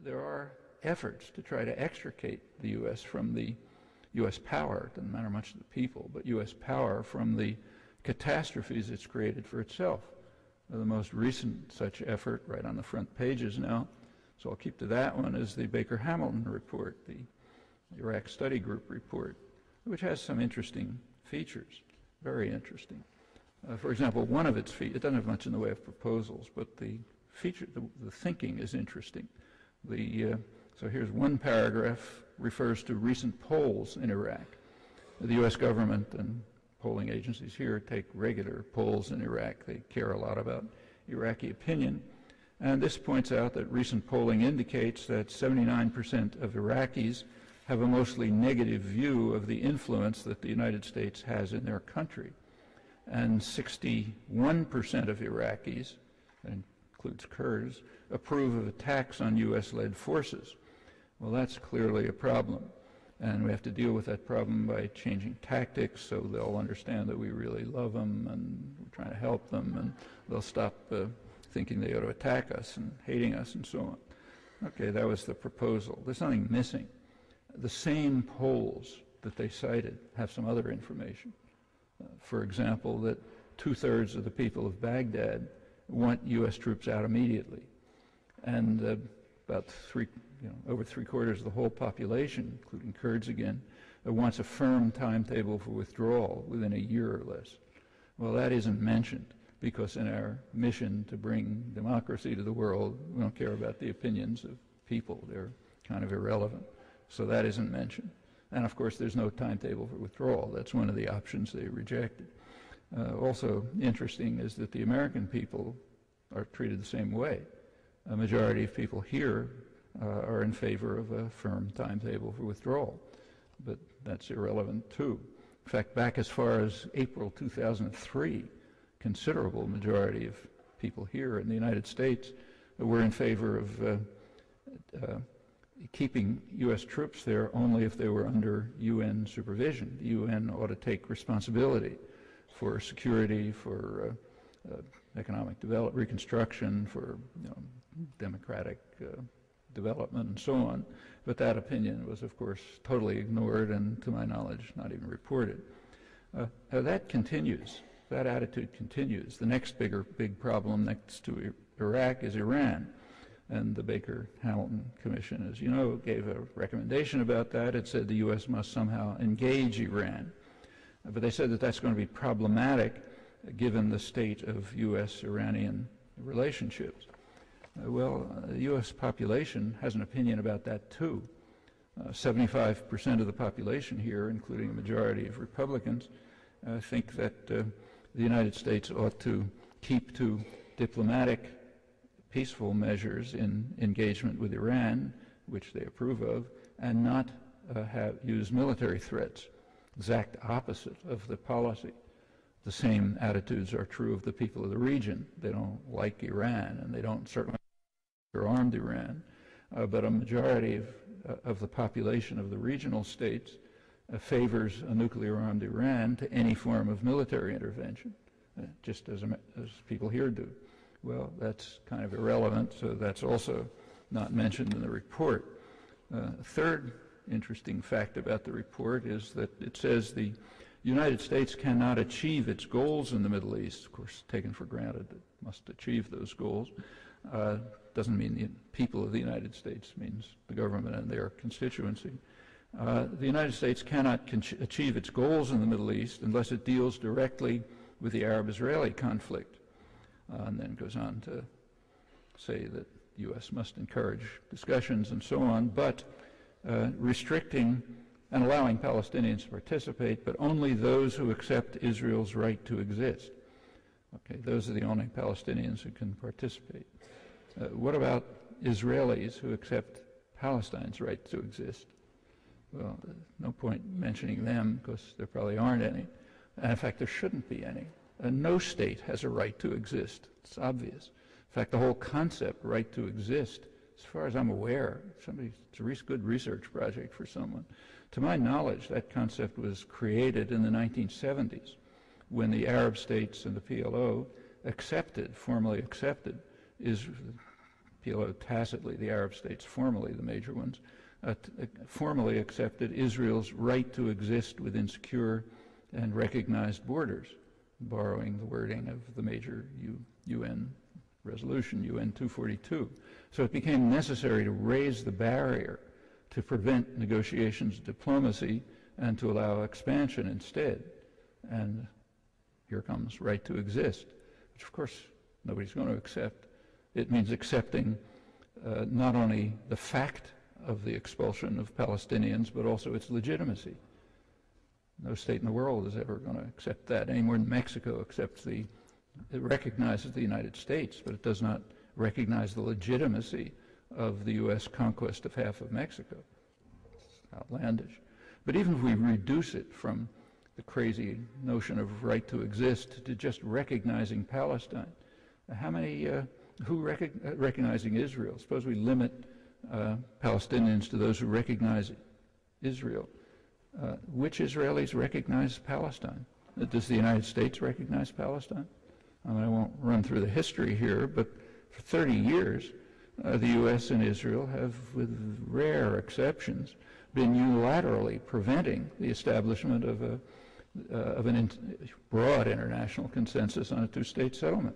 there are efforts to try to extricate the U.S. from the U.S. power, it doesn't matter much to the people, but U.S. power from the catastrophes it's created for itself. The most recent such effort, right on the front pages now, so I'll keep to that one, is the Baker-Hamilton report, the Iraq Study Group report, which has some interesting features, very interesting. For example, one of its features, it doesn't have much in the way of proposals, but the feature, the thinking is interesting. So here's one paragraph, refers to recent polls in Iraq. The U.S. government and polling agencies here take regular polls in Iraq. They care a lot about Iraqi opinion. And this points out that recent polling indicates that 79% of Iraqis have a mostly negative view of the influence that the United States has in their country. And 61% of Iraqis, that includes Kurds, approve of attacks on U.S.-led forces. Well, that's clearly a problem. And we have to deal with that problem by changing tactics so they'll understand that we really love them and we're trying to help them, and they'll stop thinking they ought to attack us and hating us and so on. Okay, that was the proposal. There's something missing. The same polls that they cited have some other information. For example, that 2/3 of the people of Baghdad want U.S. troops out immediately. And about over 3/4 of the whole population, including Kurds again, wants a firm timetable for withdrawal within a year or less. Well, that isn't mentioned because in our mission to bring democracy to the world, we don't care about the opinions of people. They're kind of irrelevant. So that isn't mentioned. And of course, there's no timetable for withdrawal. That's one of the options they rejected. Also interesting is that the American people are treated the same way. A majority of people here are in favor of a firm timetable for withdrawal, but that's irrelevant too. In fact, back as far as April 2003, considerable majority of people here in the United States were in favor of keeping U.S. troops there only if they were under UN supervision. The UN ought to take responsibility for security, for economic development, reconstruction, for democratic development and so on. But that opinion was, of course, totally ignored and, to my knowledge, not even reported. That continues. That attitude continues. The next big problem next to Iraq is Iran. And the Baker-Hamilton Commission, as you know, gave a recommendation about that. It said the U.S. must somehow engage Iran. But they said that that's going to be problematic given the state of U.S.-Iranian relationships. Well, the U.S. population has an opinion about that too. 75% of the population here, including a majority of Republicans, think that the United States ought to keep to diplomatic, peaceful measures in engagement with Iran, which they approve of, and not use military threats. Exact opposite of the policy. The same attitudes are true of the people of the region. They don't like Iran, and they don't certainly like armed Iran, but a majority of the population of the regional states favors a nuclear-armed Iran to any form of military intervention, just as people here do. Well, that's kind of irrelevant, so that's also not mentioned in the report. Third interesting fact about the report is that it says the United States cannot achieve its goals in the Middle East. Of course, taken for granted that it must achieve those goals. Doesn't mean the people of the United States, means the government and their constituency. The United States cannot achieve its goals in the Middle East unless it deals directly with the Arab-Israeli conflict. And then goes on to say that the U.S. must encourage discussions and so on, but restricting and allowing Palestinians to participate, but only those who accept Israel's right to exist. Okay, those are the only Palestinians who can participate. What about Israelis who accept Palestine's right to exist? Well, there's no point mentioning them because there probably aren't any. And in fact, there shouldn't be any. No state has a right to exist. It's obvious. In fact, the whole concept, right to exist, as far as I'm aware, it's a good research project for someone. To my knowledge, that concept was created in the 1970s when the Arab states and the PLO formally accepted PLO tacitly, the Arab states formally, the major ones, formally accepted Israel's right to exist within secure and recognized borders, borrowing the wording of the major UN resolution, UN 242. So it became necessary to raise the barrier to prevent negotiations, diplomacy, and to allow expansion instead. And here comes right to exist, which of course nobody's going to accept. It means accepting not only the fact of the expulsion of Palestinians, but also its legitimacy. No state in the world is ever going to accept that, any more than Mexico accepts it recognizes the United States, but it does not recognize the legitimacy of the U.S. conquest of half of Mexico. It's outlandish. But even if we reduce it from the crazy notion of right to exist to just recognizing Palestine, how many, recognizing Israel? Suppose we limit Palestinians to those who recognize Israel. Which Israelis recognize Palestine? Does the United States recognize Palestine? I mean, I won't run through the history here, but for 30 years, the U.S. and Israel have, with rare exceptions, been unilaterally preventing the establishment of a broad international consensus on a two-state settlement.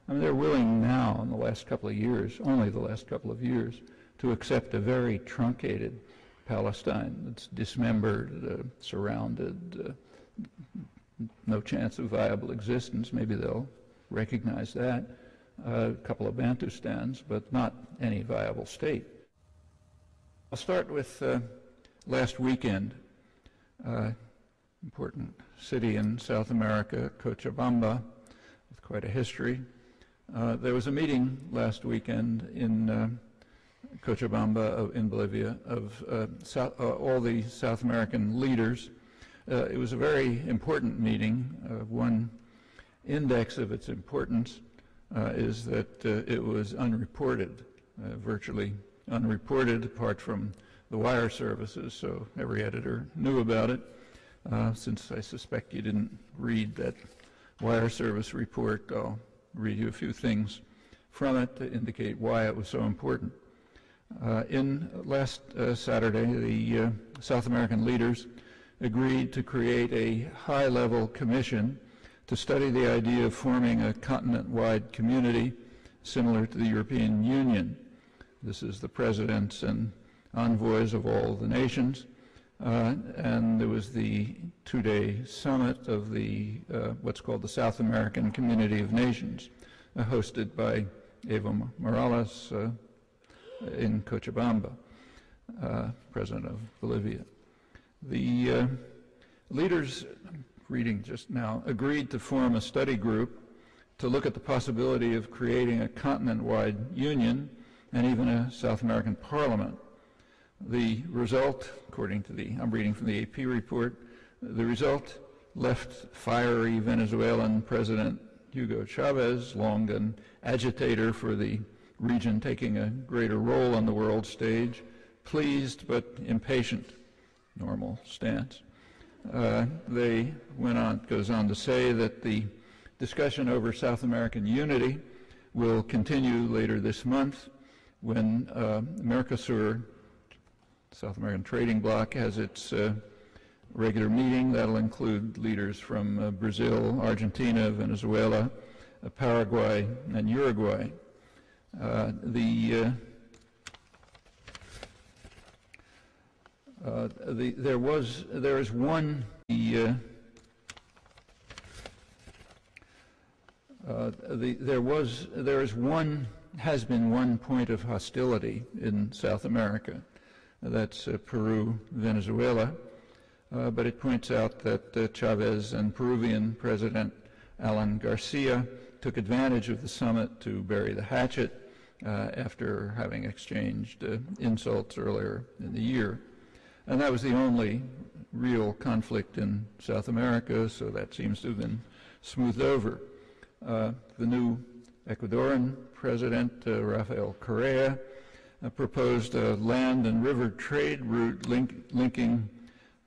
I mean, they're willing now, in the last couple of years, only the last couple of years, to accept a very truncated Palestine that's dismembered, surrounded, no chance of viable existence. Maybe they'll recognize that. A couple of Bantustans, but not any viable state. I'll start with last weekend. Important city in South America, Cochabamba, with quite a history. There was a meeting last weekend in Cochabamba in Bolivia of all the South American leaders. It was a very important meeting. One index of its importance is that it was unreported, virtually unreported apart from the wire services, so every editor knew about it. Since I suspect you didn't read that wire service report, I'll read you a few things from it to indicate why it was so important. Last Saturday, the South American leaders agreed to create a high-level commission to study the idea of forming a continent-wide community similar to the European Union. This is the presidents and envoys of all the nations, and there was the two-day summit of the what's called the South American Community of Nations, hosted by Evo Morales in Cochabamba, president of Bolivia. The leaders, reading just now, agreed to form a study group to look at the possibility of creating a continent-wide union and even a South American parliament. The result, according to I'm reading from the AP report, the result left fiery Venezuelan President Hugo Chavez, long an agitator for the region taking a greater role on the world stage, pleased but impatient, normal stance. They goes on to say that the discussion over South American unity will continue later this month when Mercosur, South American Trading Bloc, has its regular meeting. That'll include leaders from Brazil, Argentina, Venezuela, Paraguay, and Uruguay. There has been one point of hostility in South America. That's Peru, Venezuela. But it points out that Chavez and Peruvian President Alan Garcia took advantage of the summit to bury the hatchet after having exchanged insults earlier in the year. And that was the only real conflict in South America, so that seems to have been smoothed over. The new Ecuadorian president, Rafael Correa, proposed a land and river trade route linking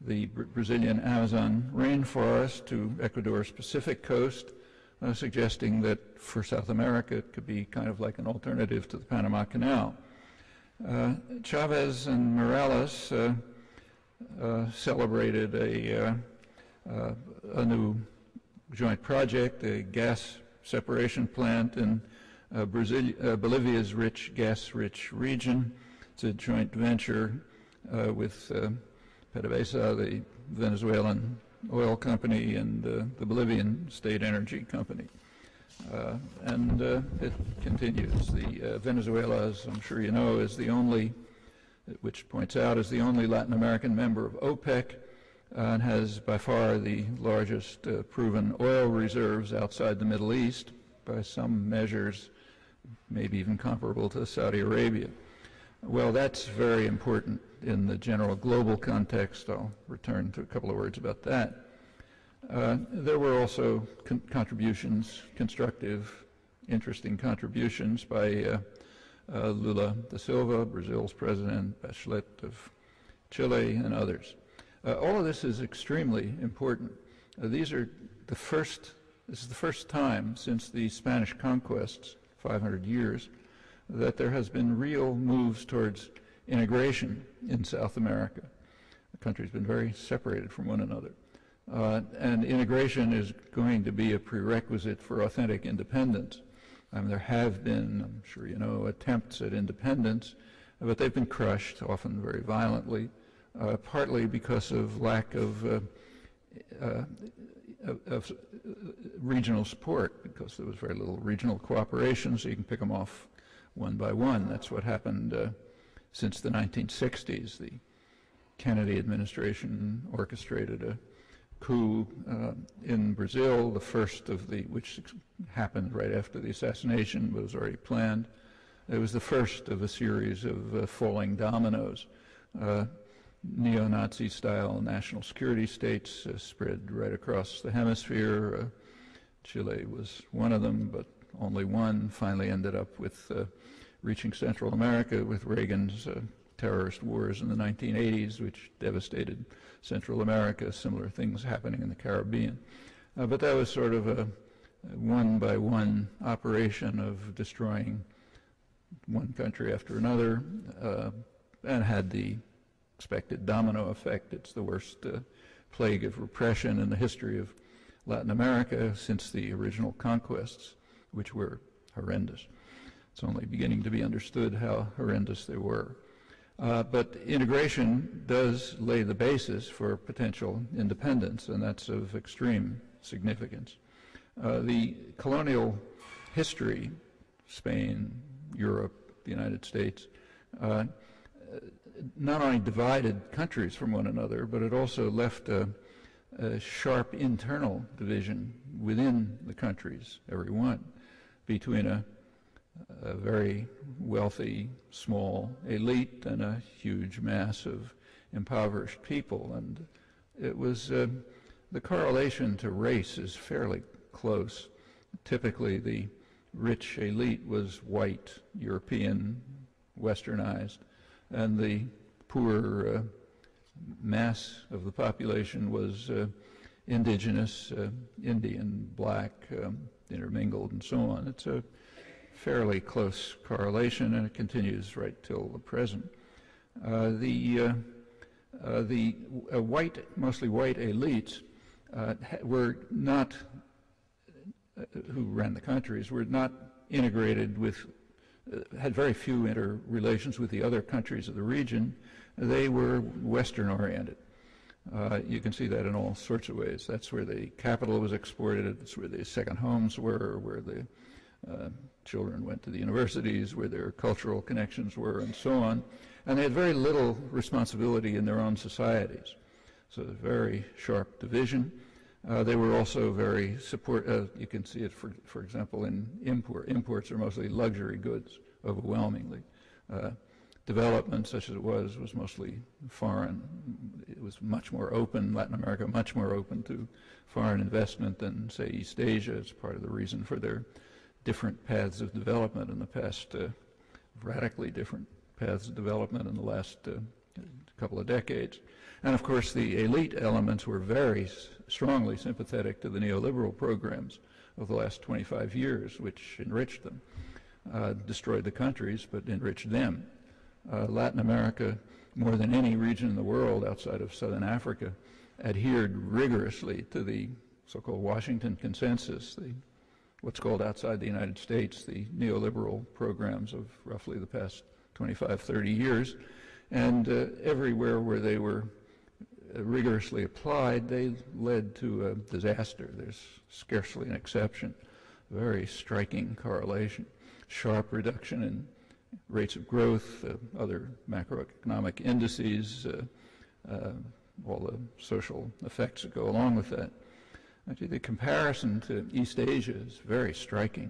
the Brazilian Amazon rainforest to Ecuador's Pacific coast suggesting that for South America it could be kind of like an alternative to the Panama Canal. Chavez and Morales celebrated a new joint project, a gas separation plant in Bolivia's gas-rich region. It's a joint venture with PDVSA, the Venezuelan oil company, and the Bolivian state energy company. And it continues. Venezuela, as I'm sure you know, is the only, which points out, is the only Latin American member of OPEC and has by far the largest proven oil reserves outside the Middle East, by some measures maybe even comparable to Saudi Arabia. Well, that's very important in the general global context. I'll return to a couple of words about that. There were also contributions, constructive, interesting contributions by Lula da Silva, Brazil's president, Bachelet of Chile, and others. All of this is extremely important. This is the first time since the Spanish conquests, 500 years, that there has been real moves towards integration in South America. The country's been very separated from one another. And integration is going to be a prerequisite for authentic independence. There have been, I'm sure you know, attempts at independence, but they've been crushed, often very violently, partly because of lack of regional support, because there was very little regional cooperation, so you can pick them off one by one. That's what happened since the 1960s. The Kennedy administration orchestrated a coup in Brazil, the first of which happened right after the assassination, but was already planned. It was the first of a series of falling dominoes. Neo-Nazi style national security states spread right across the hemisphere. Chile was one of them, but only one. Finally ended up with reaching Central America with Reagan's terrorist wars in the 1980s, which devastated Central America, similar things happening in the Caribbean. But that was sort of a one-by-one operation of destroying one country after another, and had the expected domino effect. It's the worst plague of repression in the history of Latin America since the original conquests, which were horrendous. It's only beginning to be understood how horrendous they were. But integration does lay the basis for potential independence, and that's of extreme significance. The colonial history, Spain, Europe, the United States, not only divided countries from one another, but it also left a sharp internal division within the countries, every one, between a very wealthy, small elite and a huge mass of impoverished people. And it was, the correlation to race is fairly close. Typically, the rich elite was white, European, westernized, and the poor mass of the population was indigenous, Indian, black, intermingled, and so on. It's a fairly close correlation, and it continues right till the present. The mostly white elites were not, who ran the countries, were not integrated with, had very few interrelations with the other countries of the region. They were Western-oriented. You can see that in all sorts of ways. That's where the capital was exported. That's where the second homes were, where the children went to the universities, where their cultural connections were, and so on. And they had very little responsibility in their own societies. So a very sharp division. They were also very you can see it, for example, in imports are mostly luxury goods, overwhelmingly. Development, such as it was mostly foreign. It was much more open, Latin America, much more open to foreign investment than, say, East Asia. It's part of the reason for their different paths of development in the past, radically different paths of development in the last couple of decades. And of course, the elite elements were very strongly sympathetic to the neoliberal programs of the last 25 years, which enriched them. Destroyed the countries, but enriched them. Latin America, more than any region in the world outside of Southern Africa, adhered rigorously to the so-called Washington Consensus, what's called outside the United States, the neoliberal programs of roughly the past 25, 30 years. And everywhere where they were rigorously applied, they led to a disaster. There's scarcely an exception. Very striking correlation. Sharp reduction in rates of growth, other macroeconomic indices, all the social effects that go along with that. Actually, the comparison to East Asia is very striking.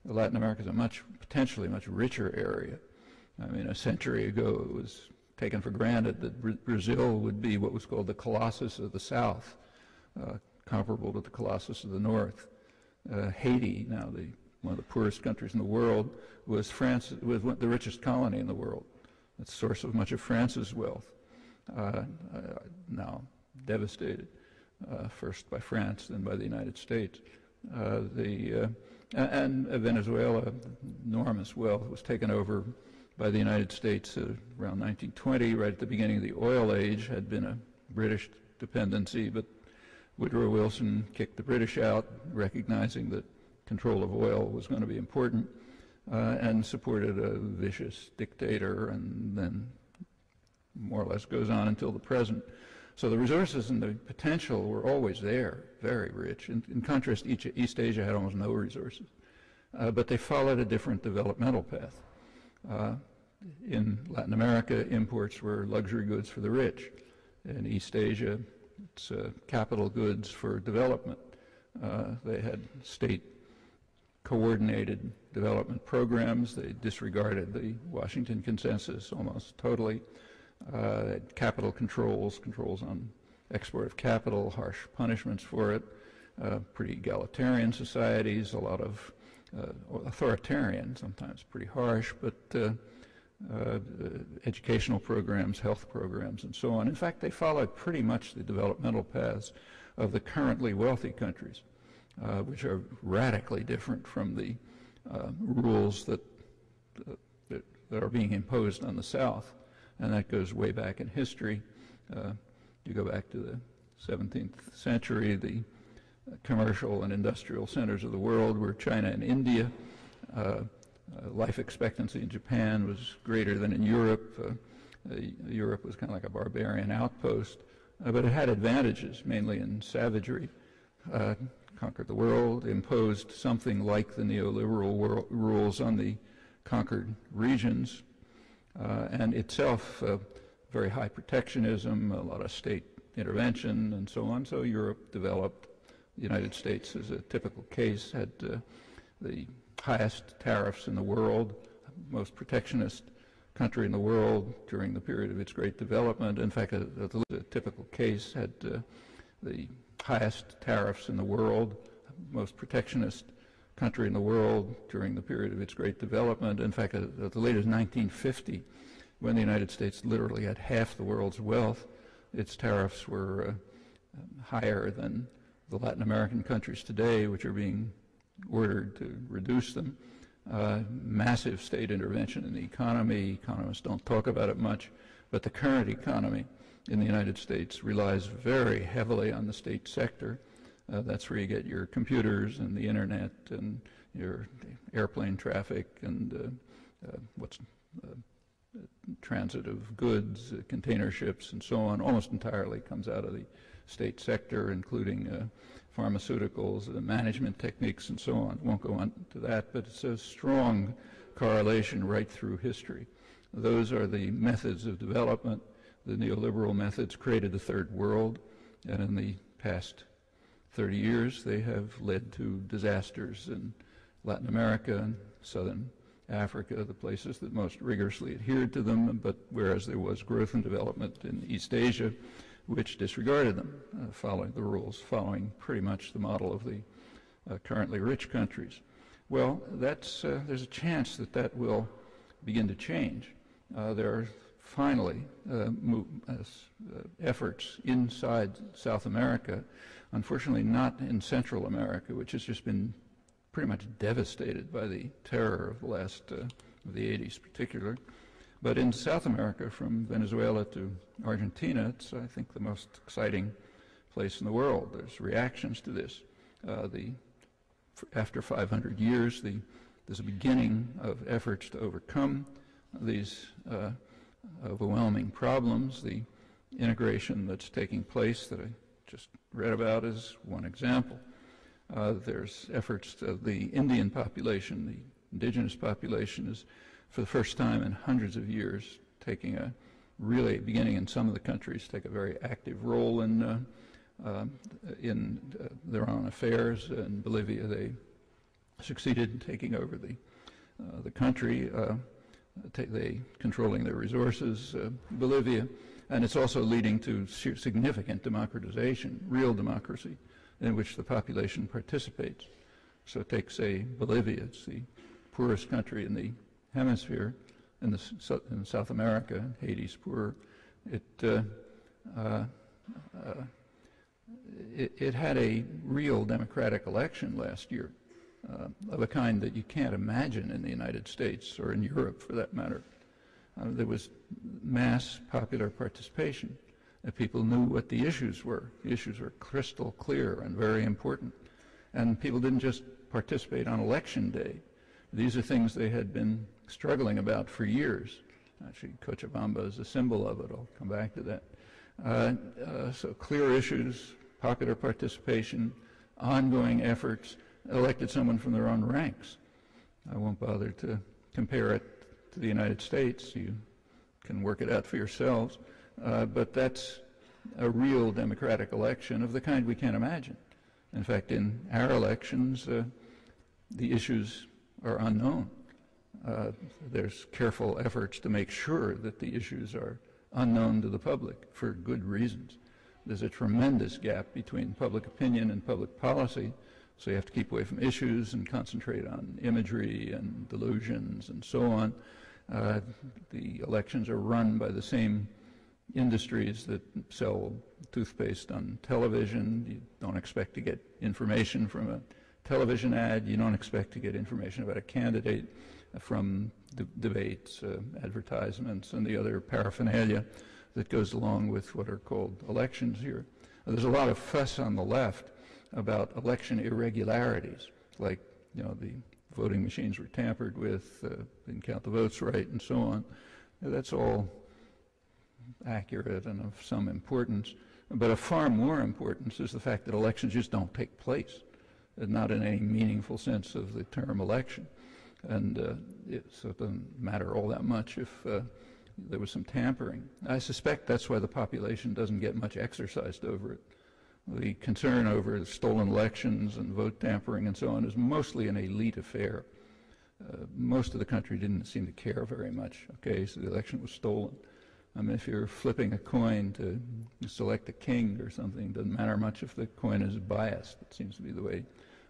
Latin America is a potentially much richer area. I mean, a century ago, it was taken for granted that Brazil would be what was called the Colossus of the South, comparable to the Colossus of the North. Haiti, now one of the poorest countries in the world, was the richest colony in the world. It's the source of much of France's wealth. Now devastated, first by France, then by the United States. And Venezuela, enormous wealth, was taken over by the United States around 1920, right at the beginning of the oil age. Had been a British dependency, but Woodrow Wilson kicked the British out, recognizing that control of oil was going to be important, and supported a vicious dictator, and then more or less goes on until the present. So the resources and the potential were always there, very rich. In contrast, East Asia had almost no resources, but they followed a different developmental path. In Latin America, imports were luxury goods for the rich. In East Asia, it's capital goods for development. They had state-coordinated development programs. They disregarded the Washington Consensus almost totally. Capital controls on export of capital, harsh punishments for it, pretty egalitarian societies, a lot of authoritarian, sometimes pretty harsh, but educational programs, health programs, and so on. In fact, they followed pretty much the developmental paths of the currently wealthy countries, which are radically different from the rules that are being imposed on the South. And that goes way back in history. You go back to the 17th century, the commercial and industrial centers of the world were China and India. Life expectancy in Japan was greater than in Europe. Europe was kind of like a barbarian outpost, but it had advantages, mainly in savagery. Conquered the world, imposed something like the neoliberal rules on the conquered regions, and itself very high protectionism, a lot of state intervention, and so on. So Europe developed. The United States, as a typical case, had the highest tariffs in the world, most protectionist country in the world during the period of its great development. In fact, a typical case had the highest tariffs in the world, most protectionist country in the world during the period of its great development. In fact, as late as 1950, when the United States literally had half the world's wealth, its tariffs were higher than the Latin American countries today, which are being ordered to reduce them. Massive state intervention in the economy. Economists don't talk about it much, but the current economy in the United States relies very heavily on the state sector. That's where you get your computers and the internet and your airplane traffic and transit of goods, container ships, and so on. Almost entirely comes out of the state sector, including pharmaceuticals, management techniques, and so on. Won't go on to that, but it's a strong correlation right through history. Those are the methods of development. The neoliberal methods created the third world, and in the past 30 years, they have led to disasters in Latin America and Southern Africa, the places that most rigorously adhered to them, but whereas there was growth and development in East Asia, which disregarded them, following the rules, following pretty much the model of the currently rich countries. Well, there's a chance that that will begin to change. There are finally efforts inside South America, unfortunately not in Central America, which has just been pretty much devastated by the terror of the last, of the 80s particularly. But in South America, from Venezuela to Argentina, it's, I think, the most exciting place in the world. There's reactions to this. After 500 years, there's a beginning of efforts to overcome these overwhelming problems. The integration that's taking place that I just read about is one example. There's efforts of the Indian population, the indigenous population is for the first time in hundreds of years taking a really, beginning in some of the countries, take a very active role in their own affairs. In Bolivia, they succeeded in taking over the country, they controlling their resources, Bolivia, and it's also leading to significant democratization, real democracy, in which the population participates. So take, say, Bolivia, it's the poorest country in the hemisphere, in South America. Haiti's poor. It had a real democratic election last year, of a kind that you can't imagine in the United States or in Europe, for that matter. There was mass popular participation. People knew what the issues were. The issues were crystal clear and very important. And people didn't just participate on election day. These are things they had been struggling about for years. Actually, Cochabamba is a symbol of it. I'll come back to that. So clear issues, popular participation, ongoing efforts, elected someone from their own ranks. I won't bother to compare it to the United States. You can work it out for yourselves. But that's a real democratic election of the kind we can't imagine. In fact, in our elections, the issues are unknown. There's careful efforts to make sure that the issues are unknown to the public for good reasons. There's a tremendous gap between public opinion and public policy, so you have to keep away from issues and concentrate on imagery and delusions and so on. The elections are run by the same industries that sell toothpaste on television. You don't expect to get information from a television ad. You don't expect to get information about a candidate from debates, advertisements, and the other paraphernalia that goes along with what are called elections here. There's a lot of fuss on the left about election irregularities, like, you know, the voting machines were tampered with, didn't count the votes right, and so on. That's all accurate and of some importance, but of far more importance is the fact that elections just don't take place, not in any meaningful sense of the term election. And so it doesn't matter all that much if there was some tampering. I suspect that's why the population doesn't get much exercised over it. The concern over stolen elections and vote tampering and so on is mostly an elite affair. Most of the country didn't seem to care very much. Okay, so the election was stolen. I mean, if you're flipping a coin to select a king or something, it doesn't matter much if the coin is biased. It seems to be the way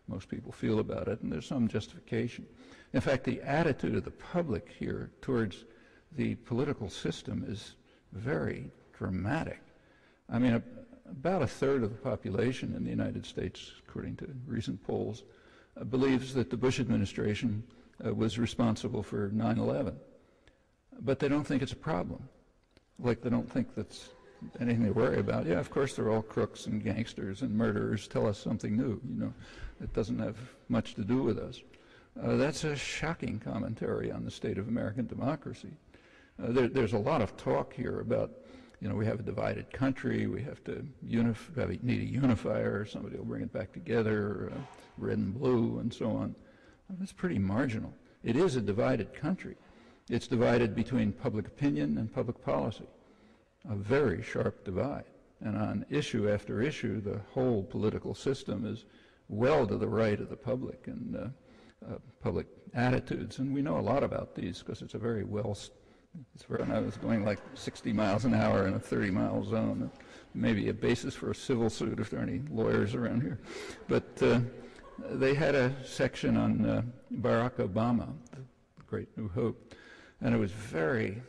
most people feel about it, and there's some justification. In fact, the attitude of the public here towards the political system is very dramatic. I mean, about a third of the population in the United States, according to recent polls, believes that the Bush administration was responsible for 9/11. But they don't think it's a problem. Like, they don't think that's anything to worry about. Yeah, of course they're all crooks and gangsters and murderers. Tell us something new. You know, it doesn't have much to do with us. That's a shocking commentary on the state of American democracy. There's a lot of talk here about, you know, we have a divided country, we have to need a unifier, somebody will bring it back together, red and blue, and so on. Well, that's pretty marginal. It is a divided country. It's divided between public opinion and public policy, a very sharp divide. And on issue after issue, the whole political system is well to the right of the public and public attitudes. And we know a lot about these because it's a very I was going like 60 miles an hour in a 30-mile zone. Maybe a basis for a civil suit if there are any lawyers around here. But they had a section on Barack Obama, the Great New Hope, and it was very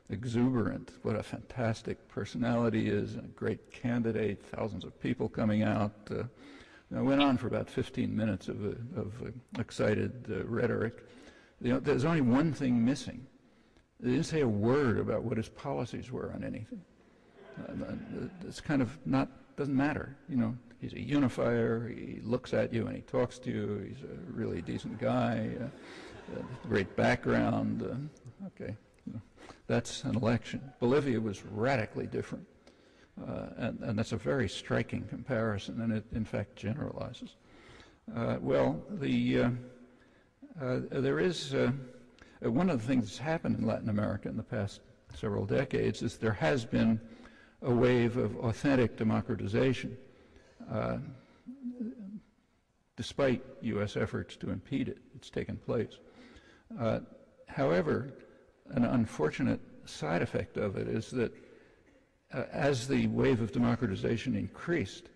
exuberant, what a fantastic personality is, a great candidate, thousands of people coming out, Now, it went on for about 15 minutes of excited rhetoric. There's only one thing missing. They didn't say a word about what his policies were on anything. It's kind of doesn't matter. He's a unifier. He looks at you and he talks to you. He's a really decent guy, great background. Okay, that's an election. Bolivia was radically different. And that's a very striking comparison, and it, in fact, generalizes. There is one of the things that's happened in Latin America in the past several decades is there has been a wave of authentic democratization, despite U.S. efforts to impede it. It's taken place. However, an unfortunate side effect of it is that as the wave of democratization increased,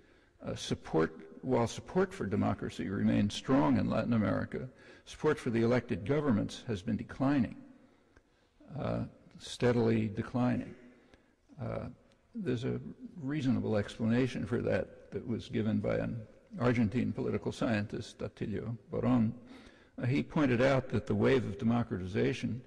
while support for democracy remained strong in Latin America, support for the elected governments has been declining, steadily declining. There's a reasonable explanation for that was given by an Argentine political scientist, Atilio Boron. He pointed out that the wave of democratization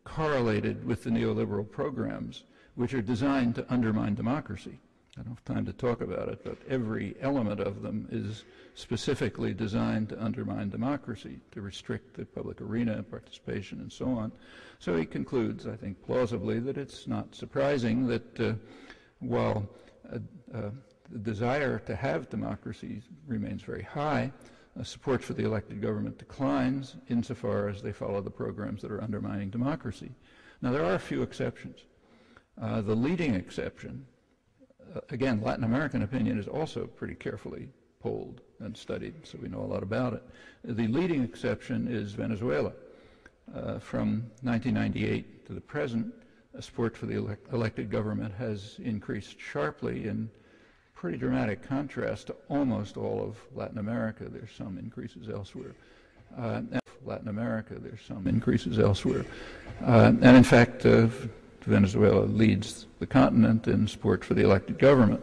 correlated with the neoliberal programs which are designed to undermine democracy. I don't have time to talk about it, but every element of them is specifically designed to undermine democracy, to restrict the public arena, participation, and so on. So he concludes, I think plausibly, that it's not surprising that while the desire to have democracy remains very high, support for the elected government declines insofar as they follow the programs that are undermining democracy. Now, there are a few exceptions. The leading exception, again, Latin American opinion is also pretty carefully polled and studied, so we know a lot about it. The leading exception is Venezuela. From 1998 to the present, support for the elected government has increased sharply in pretty dramatic contrast to almost all of Latin America. There's some increases elsewhere. Latin America, there's some increases elsewhere. And in fact, Venezuela leads the continent in support for the elected government.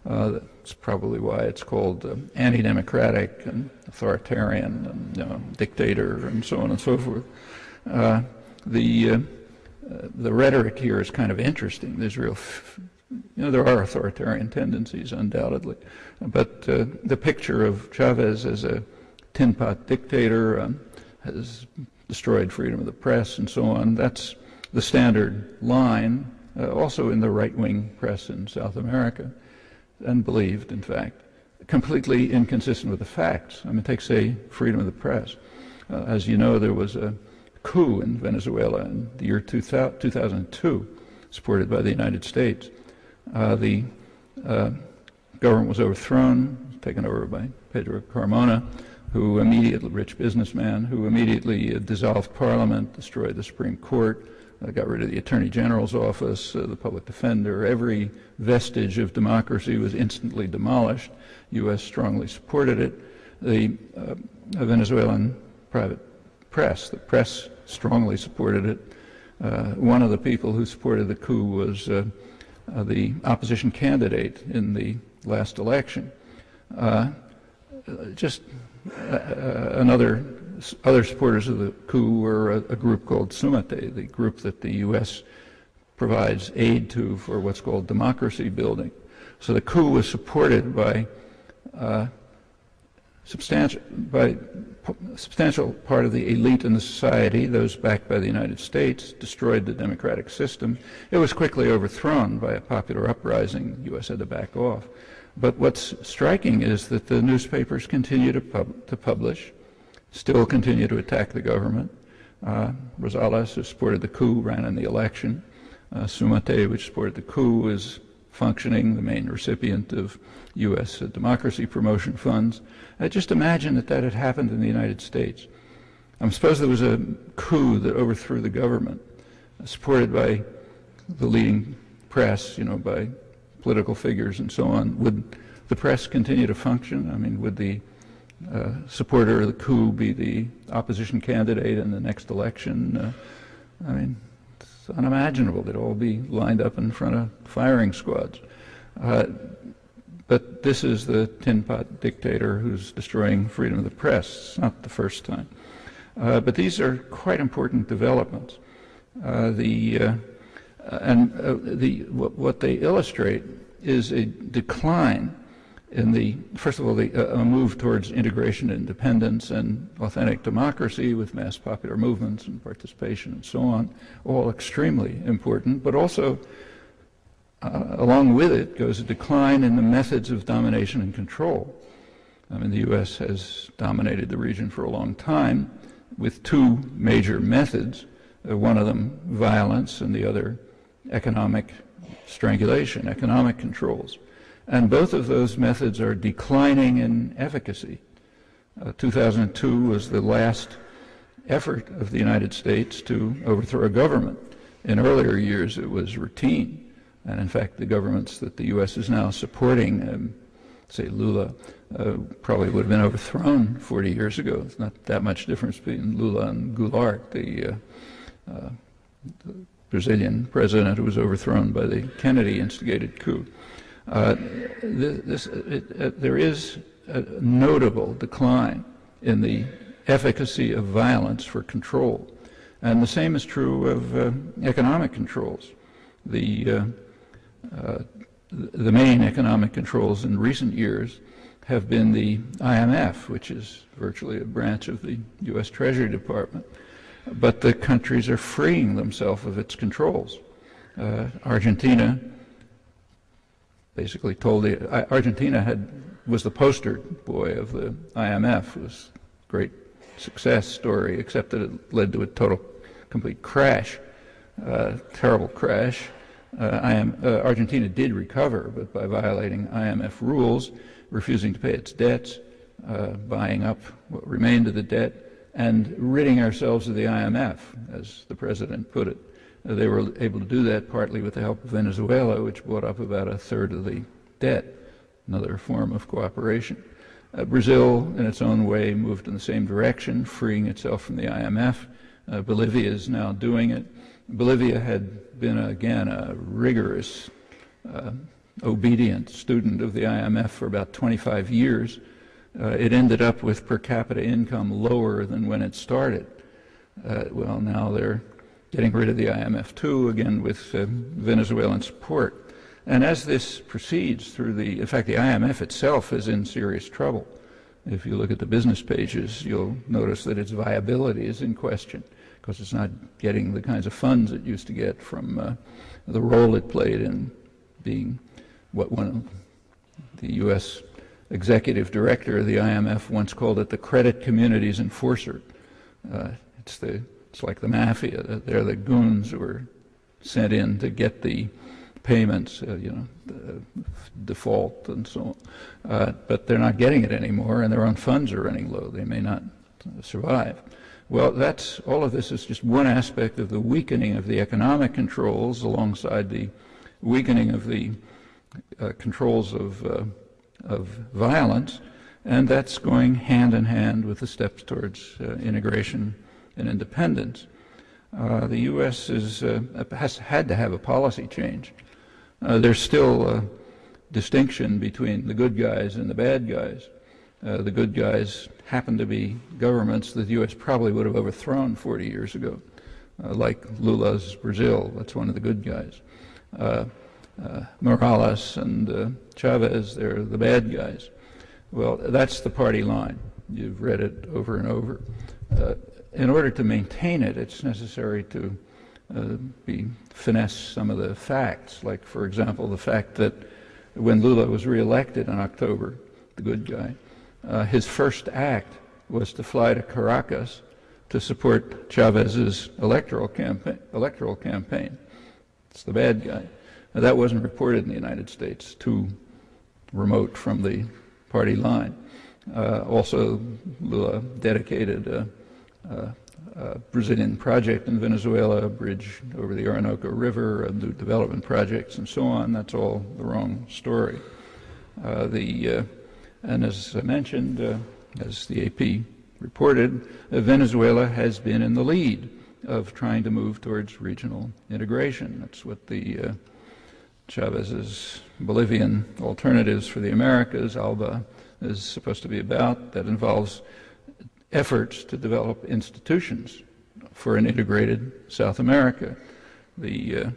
That's probably why it's called anti-democratic and authoritarian and dictator and so on and so forth. The rhetoric here is kind of interesting. There's there are authoritarian tendencies, undoubtedly, but the picture of Chavez as a tin pot dictator has destroyed freedom of the press and so on. That's the standard line, also in the right-wing press in South America, and believed, in fact, completely inconsistent with the facts. I mean, take, say, freedom of the press. As you know, there was a coup in Venezuela in the year 2002, supported by the United States. The government was overthrown, taken over by Pedro Carmona, who immediately, rich businessman, who immediately dissolved Parliament, destroyed the Supreme Court, got rid of the Attorney General's office, the public defender. Every vestige of democracy was instantly demolished. U.S. strongly supported it. The Venezuelan private press, the press strongly supported it. One of the people who supported the coup was the opposition candidate in the last election. Other supporters of the coup were a group called Sumate, the group that the U.S. provides aid to for what's called democracy building. So the coup was supported by substantial part of the elite in the society, those backed by the United States, destroyed the democratic system. It was quickly overthrown by a popular uprising. The U.S. had to back off. But what's striking is that the newspapers continue to publish, still continue to attack the government. Rosales, who supported the coup, ran in the election. Sumate, which supported the coup, is functioning, the main recipient of U.S. democracy promotion funds. Just imagine that that had happened in the United States. Suppose there was a coup that overthrew the government, supported by the leading press, by political figures and so on. Would the press continue to function? I mean, would the supporter of the coup be the opposition candidate in the next election? I mean, it's unimaginable. They'd all be lined up in front of firing squads. But this is the tin pot dictator who's destroying freedom of the press. It's not the first time. But these are quite important developments. What they illustrate is a decline in first of all, a move towards integration and independence and authentic democracy with mass popular movements and participation and so on, all extremely important, but also along with it goes a decline in the methods of domination and control. I mean, the U.S. has dominated the region for a long time with two major methods, one of them violence and the other economic strangulation, economic controls. And both of those methods are declining in efficacy. 2002 was the last effort of the United States to overthrow a government. In earlier years, it was routine. And in fact, the governments that the U.S. is now supporting, say Lula, probably would have been overthrown 40 years ago. There's not that much difference between Lula and Goulart, the Brazilian president who was overthrown by the Kennedy-instigated coup. There is a notable decline in the efficacy of violence for control. And the same is true of economic controls. The main economic controls in recent years have been the IMF, which is virtually a branch of the U.S. Treasury Department. But the countries are freeing themselves of its controls. Argentina basically Argentina was the poster boy of the IMF. It was a great success story, except that it led to a complete crash, terrible crash. Argentina did recover, but by violating IMF rules, refusing to pay its debts, buying up what remained of the debt, and ridding ourselves of the IMF, as the president put it. They were able to do that partly with the help of Venezuela, which bought up about a third of the debt, another form of cooperation. Brazil, in its own way, moved in the same direction, freeing itself from the IMF. Bolivia is now doing it. Bolivia had been, again, a rigorous, obedient student of the IMF for about 25 years. It ended up with per capita income lower than when it started. Well, now they're getting rid of the IMF too, again with Venezuelan support. And as this proceeds through in fact, the IMF itself is in serious trouble. If you look at the business pages, you'll notice that its viability is in question because it's not getting the kinds of funds it used to get from the role it played in being what one of the U.S. executive director of the IMF once called it the credit community's enforcer. It's like the mafia. They're the goons who are sent in to get the payments, the default and so on. But they're not getting it anymore, and their own funds are running low. They may not survive. Well, all of this is just one aspect of the weakening of the economic controls alongside the weakening of the controls of violence, and that's going hand in hand with the steps towards integration and independence. The U.S. has had to have a policy change. There's still a distinction between the good guys and the bad guys. The good guys happen to be governments that the U.S. probably would have overthrown 40 years ago, like Lula's Brazil. That's one of the good guys. Morales and Chavez, they're the bad guys. Well, that's the party line. You've read it over and over. In order to maintain it, it's necessary to finesse some of the facts, like, for example, the fact that when Lula was reelected in October, the good guy, his first act was to fly to Caracas to support Chavez's electoral campaign. It's the bad guy. Now, that wasn't reported in the United States, too remote from the party line. Also, Lula dedicated a Brazilian project in Venezuela, a bridge over the Orinoco River, new development projects, and so on. That's all the wrong story. And as I mentioned, as the AP reported, Venezuela has been in the lead of trying to move towards regional integration. That's what the Chavez's Bolivian Alternatives for the Americas, ALBA, is supposed to be about. That involves efforts to develop institutions for an integrated South America. The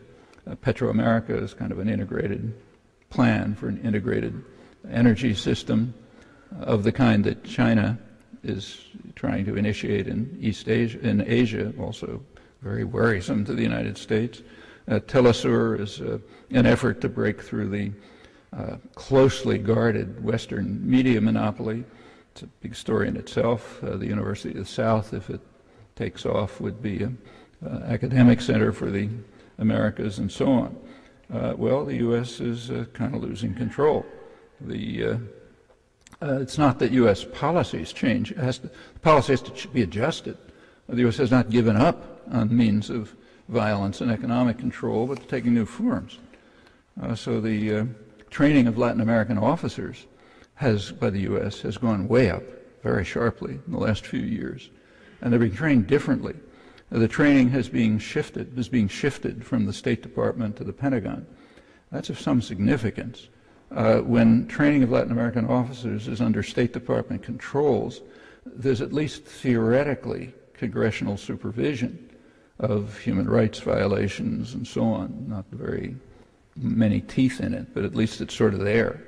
Petro-America is kind of an integrated plan for an integrated energy system of the kind that China is trying to initiate in in Asia, also very worrisome to the United States. Telesur is an effort to break through the closely guarded Western media monopoly. It's a big story in itself. The University of the South, if it takes off, would be an academic center for the Americas and so on. Well, the U.S. is kind of losing control. It's not that U.S. policies change. Policy has to be adjusted. The U.S. has not given up on means of violence and economic control, but taking new forms. So the training of Latin American officers by the U.S. has gone way up very sharply in the last few years, and they're being trained differently. The training is being shifted from the State Department to the Pentagon. That's of some significance. When training of Latin American officers is under State Department controls, there's at least theoretically congressional supervision of human rights violations and so on. Not very many teeth in it, but at least it's sort of there.